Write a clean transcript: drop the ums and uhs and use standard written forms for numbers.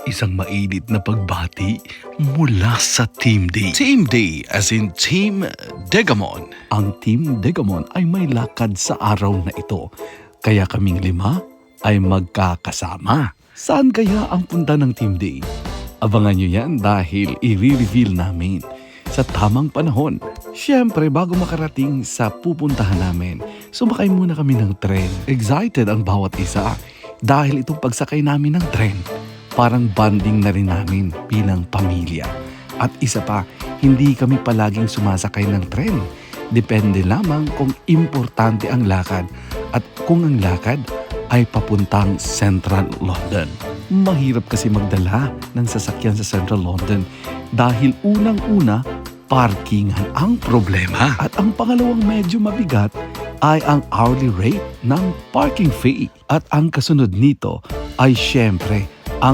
isang mainit na pagbati mula sa Team D. Team D as in Team Degamon. Ang Team Degamon ay may lakad sa araw na ito, kaya kaming 5 ay magkakasama. Saan kaya ang punta ng Team D? Abangan nyo yan dahil i-reveal namin sa tamang panahon. Siyempre, bago makarating sa pupuntahan namin, sumakay muna kami ng tren. Excited ang bawat isa dahil itong pagsakay namin ng tren, parang bonding na rin namin bilang pamilya. At isa pa, hindi kami palaging sumasakay ng tren. Depende lamang kung importante ang lakad at kung ang lakad ay papuntang Central London. Mahirap kasi magdala ng sasakyan sa Central London dahil unang-una, parkingan ang problema. At ang pangalawang medyo mabigat ay ang hourly rate ng parking fee. At ang kasunod nito ay syempre